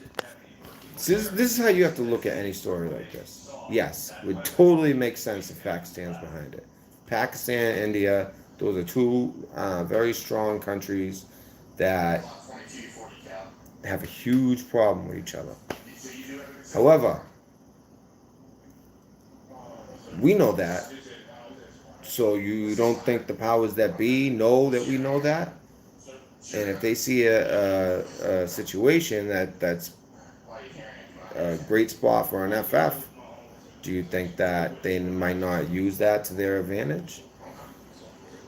This is how you have to look at any story like this. Yes, it would totally make sense if Pakistan's behind it. Pakistan and India, those are two very strong countries that have a huge problem with each other. However, we know that. So you don't think the powers that be know that we know that? And if they see a situation that's a great spot for an FF, do you think that they might not use that to their advantage?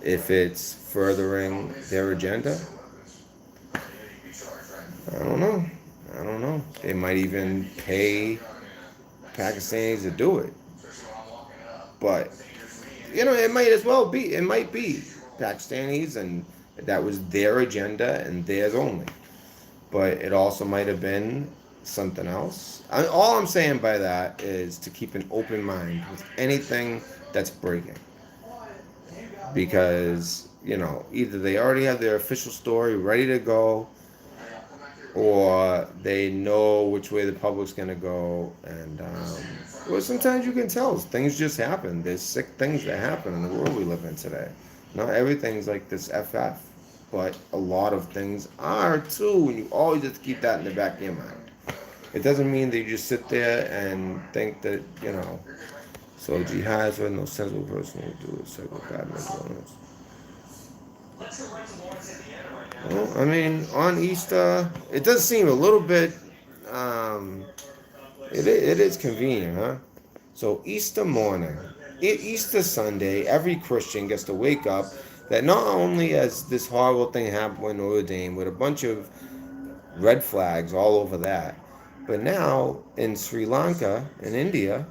If it's furthering their agenda? I don't know. I don't know. They might even pay Pakistanis to do it. But, it might as well be. It might be. Pakistanis, and that was their agenda and theirs only. But it also might have been something else. All I'm saying by that is to keep an open mind with anything that's breaking, because either they already have their official story ready to go, or they know which way the public's gonna go, and well, sometimes you can tell things just happen. There's sick things that happen in the world we live in today. Not everything's like this FF, but a lot of things are too, and you always have to keep that in the back of your mind. It doesn't mean that you just sit there and think that So jihad is what no sensible person would do. It's like what God mental illness. Well, I mean, on Easter, it does seem a little bit. Um, it is convenient, huh? So Easter morning, Easter Sunday, every Christian gets to wake up that not only has this horrible thing happened in Notre Dame with a bunch of red flags all over that, but now in Sri Lanka in India,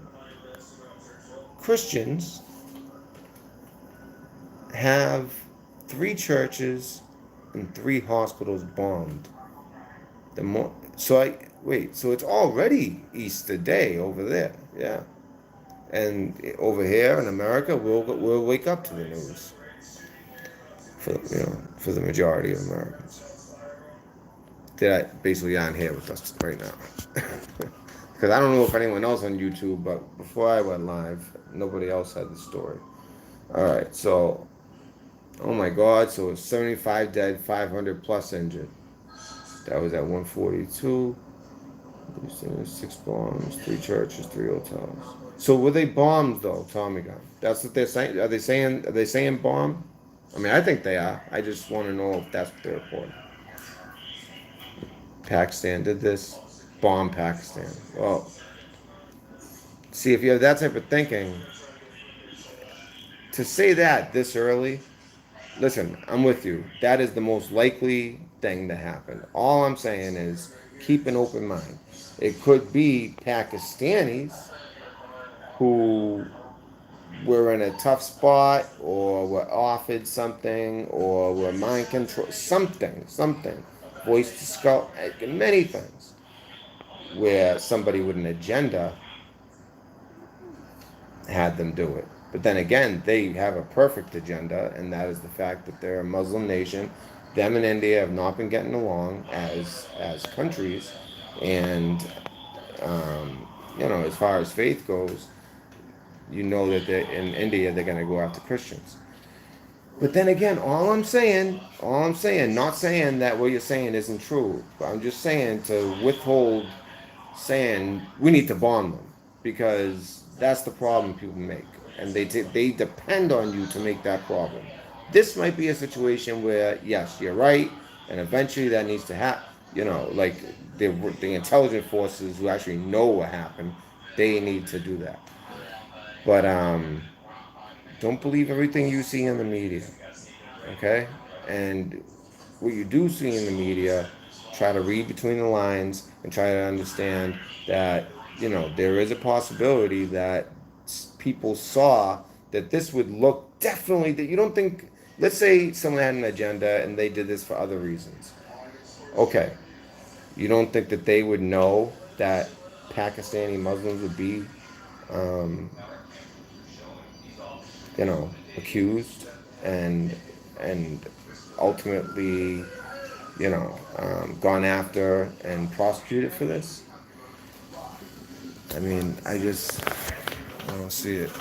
Christians have 3 churches and 3 hospitals bombed. So I wait. So it's already Easter Day over there, yeah. And over here in America, we'll wake up to the news for the majority of Americans that basically aren't here with us right now. Because I don't know if anyone else on YouTube, but before I went live, nobody else had the story. All right, so oh my God, so it's 75 dead, 500 plus injured. That was at 142. 6 bombs, 3 churches, 3 hotels. So were they bombs though, Tommy gun? That's what they're saying. Are they saying bomb? I mean, I think they are. I just want to know if that's what they're reporting. Pakistan did this. Bomb Pakistan. Well, see, if you have that type of thinking, to say that this early, listen, I'm with you. That is the most likely thing to happen. All I'm saying is keep an open mind. It could be Pakistanis who were in a tough spot, or were offered something, or were mind control, something, voice to skull, many things, where somebody with an agenda had them do it. But then again, they have a perfect agenda, and that is the fact that they're a Muslim nation. Them and India have not been getting along as countries, and as far as faith goes, that in India they're going to go after Christians. But then again, all I'm saying, not saying that what you're saying isn't true, but I'm just saying to withhold saying we need to bomb them, because that's the problem people make, and they depend on you to make that problem. This might be a situation where yes, you're right, and eventually that needs to happen. Like the intelligence forces who actually know what happened, they need to do that. But don't believe everything you see in the media, okay? And what you do see in the media, try to read between the lines and try to understand that there is a possibility that people saw that this would look definitely, that you don't think. Let's say someone had an agenda and they did this for other reasons. Okay, you don't think that they would know that Pakistani Muslims would be um, accused and ultimately, gone after and prosecuted for this? I mean, I don't see it.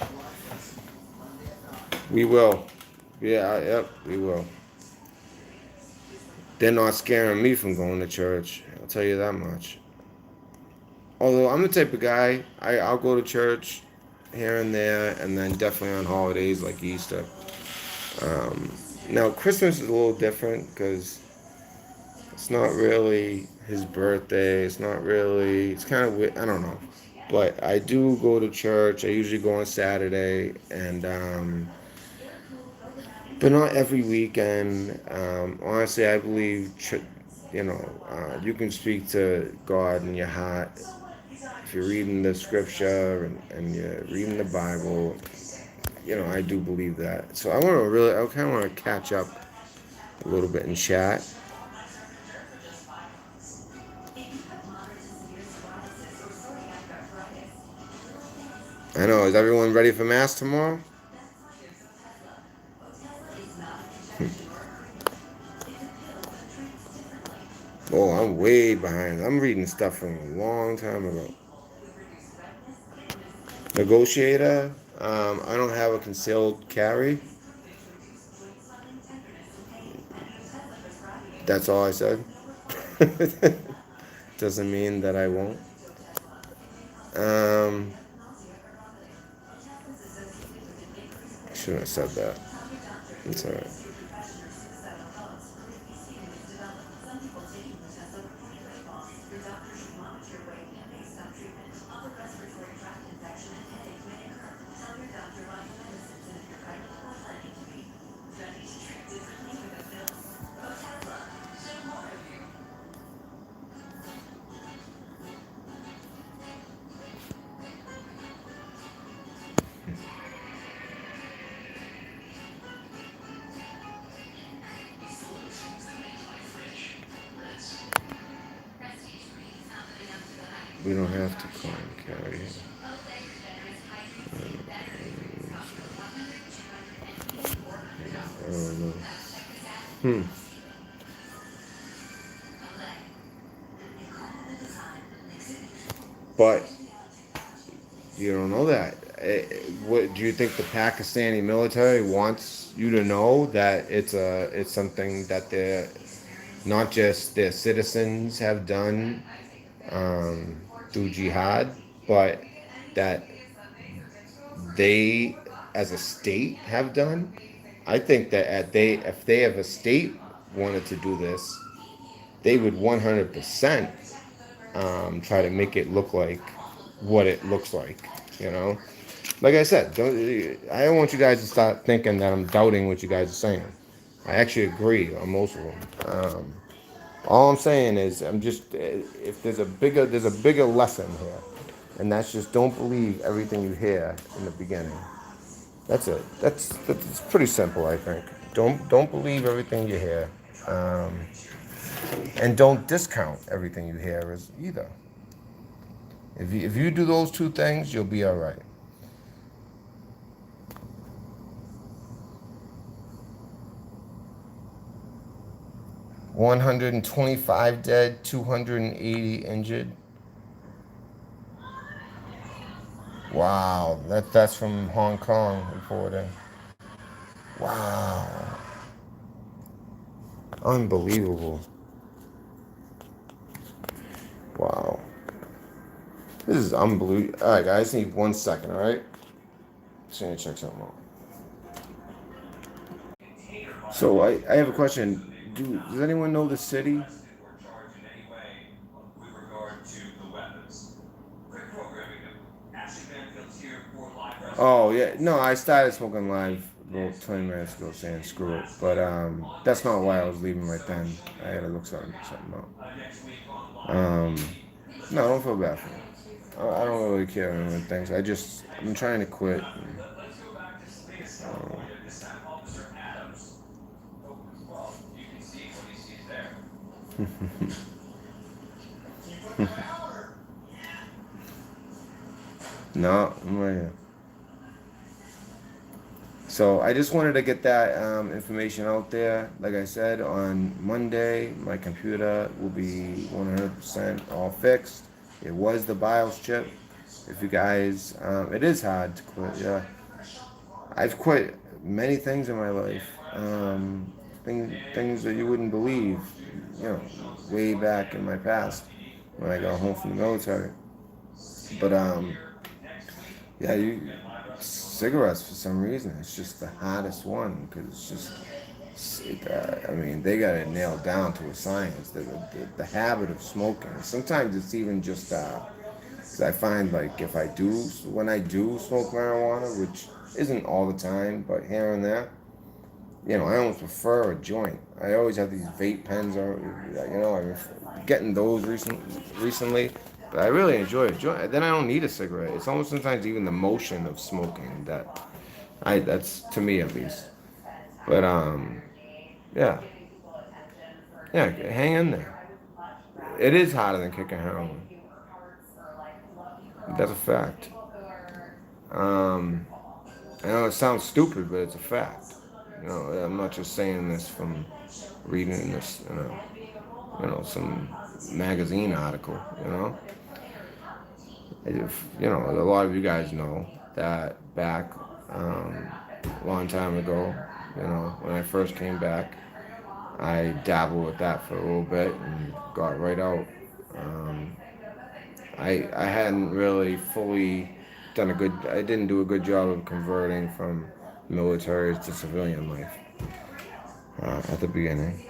We will. Yeah, yep, we will. They're not scaring me from going to church. I'll tell you that much. Although I'm the type of guy, I'll go to church here and there, and then definitely on holidays like Easter. Um, Now, Christmas is a little different because it's not really his birthday. It's kind of weird. I don't know. But I do go to church. I usually go on Saturday, and but not every weekend. Honestly, I believe you can speak to God in your heart if you're reading the scripture and you're reading the Bible. I do believe that. So I kind of want to catch up a little bit in chat. I know. Is everyone ready for mass tomorrow? Oh, I'm way behind. I'm reading stuff from a long time ago. Negotiator. I don't have a concealed carry. That's all I said. Doesn't mean that I won't. Um, shouldn't have said that. It's alright. We don't have to call him carry. I don't know. Hmm. But you don't know that. What do you think the Pakistani military wants you to know that it's something that they're not just their citizens have done um, through jihad, but that they as a state have done. I think that if they have a state wanted to do this, they would 100% try to make it look like what it looks like. You know, like I said, I don't want you guys to start thinking that I'm doubting what you guys are saying. I actually agree on most of them. All I'm saying is, if there's a bigger lesson here, and that's just don't believe everything you hear in the beginning. That's it. That's pretty simple, I think. Don't believe everything you hear, um, and don't discount everything you hear as either. If you do those two things, you'll be all right. 125 dead, 280 injured. Wow, that's from Hong Kong reporting. Wow, unbelievable. Wow, this is unbelievable. All right, guys, need 1 second. All right, just gonna check something out. So I have a question. Does anyone know the city? Oh yeah, no, I started smoking live about 20 minutes ago, saying screw it. But that's not why I was leaving right then. I had to look something up. No, don't feel bad for me. I don't really care what anyone thinks. I'm trying to quit. No, I'm right here. So I just wanted to get that information out there. Like I said, on Monday, my computer will be 100% all fixed. It was the BIOS chip. If you guys, it is hard to quit. Yeah, I've quit many things in my life. Things that you wouldn't believe. You know, way back in my past when I got home from the military. But yeah, cigarettes for some reason it's just the hottest one because I mean they got it nailed down to a science. The habit of smoking. Sometimes it's even just 'cause I find like if I do when I do smoke marijuana, which isn't all the time, but here and there, I almost prefer a joint. I always have these vape pens, or I'm getting those recently. But I really enjoy a joint. Then I don't need a cigarette. It's almost sometimes even the motion of smoking that That's to me at least. But yeah, yeah, hang in there. It is harder than kicking heroin. That's a fact. Um, I know it sounds stupid, but it's a fact. I'm not just saying this from reading this, some magazine article. If a lot of you guys know that back a long time ago, when I first came back, I dabbled with that for a little bit and got right out. Um, I hadn't really fully done a good. I didn't do a good job of converting from military to civilian life at the beginning.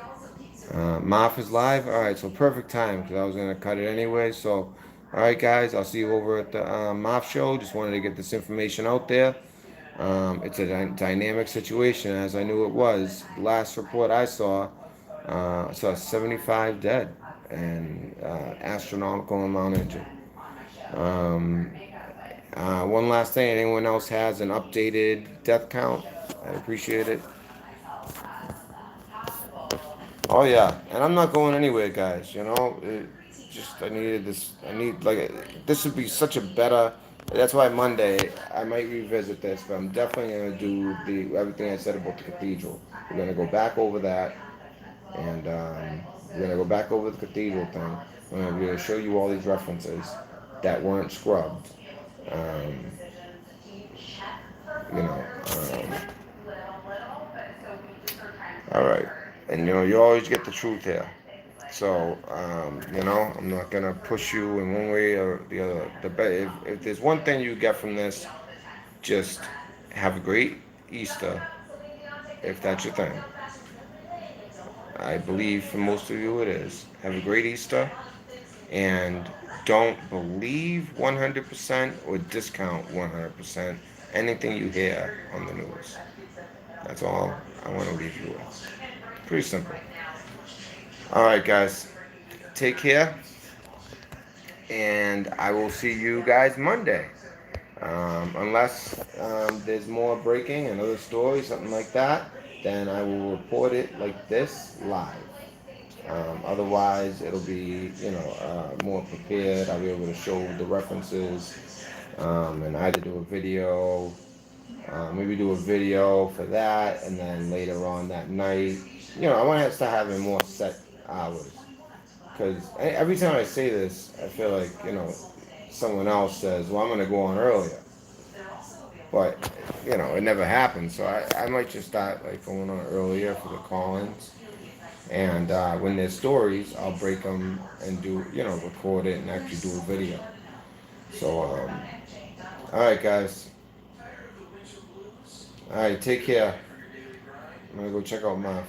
Moff is live. All right, so perfect time because I was gonna cut it anyway. So, all right, guys, I'll see you over at the Moff show. Just wanted to get this information out there. It's a dynamic situation, as I knew it was. Last report I saw 75 dead and astronomical amount injured. Um, one last thing, anyone else has an updated death count? I'd appreciate it. Oh yeah, and I'm not going anywhere, guys. Just I needed this. I need this would be such a better. That's why Monday I might revisit this, but I'm definitely gonna do the everything I said about the cathedral. We're gonna go back over that, and we're gonna go back over the cathedral thing. We're gonna show you all these references that weren't scrubbed. Um, you know. All right, and you always get the truth here. So, I'm not gonna push you in one way or the other. If there's one thing you get from this, just have a great Easter, if that's your thing. I believe for most of you it is. Have a great Easter, and don't believe 100% or discount 100% anything you hear on the news. That's all I want to leave you with. Pretty simple. All right, guys. Take care, and I will see you guys Monday. Unless there's more breaking, another story, something like that, then I will report it like this live. Otherwise, it'll be more prepared. I'll be able to show the references and either do a video, maybe do a video for that, and then later on that night, I want to start having more set hours. Because every time I say this, I feel like, someone else says, well, I'm going to go on earlier. But, it never happens. So I might just start like going on earlier for the call-ins. And when there's stories, I'll break them and do, record it and actually do a video. So, all right, guys. All right, take care. I'm going to go check out my.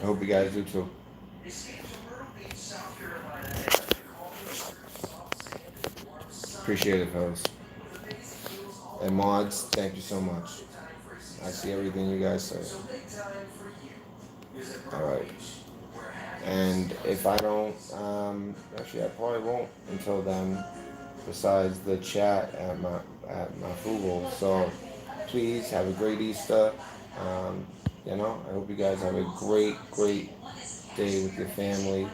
I hope you guys do too. Appreciate it, fellas. And mods, thank you so much. I see everything you guys say. Alright. And if I don't, actually I probably won't until then, besides the chat at my Google. So please have a great Easter. I hope you guys have a great day with your family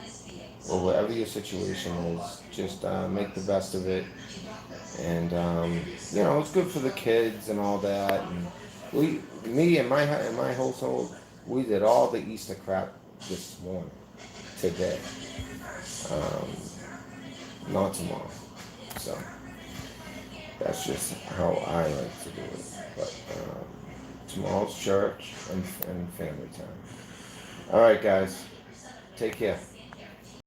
or whatever your situation is. Just make the best of it. And it's good for the kids and all that. And me and my household, we did all the Easter crap this morning, today, not tomorrow. So that's just how I like to do it. But tomorrow's church and family time. All right, guys, take care.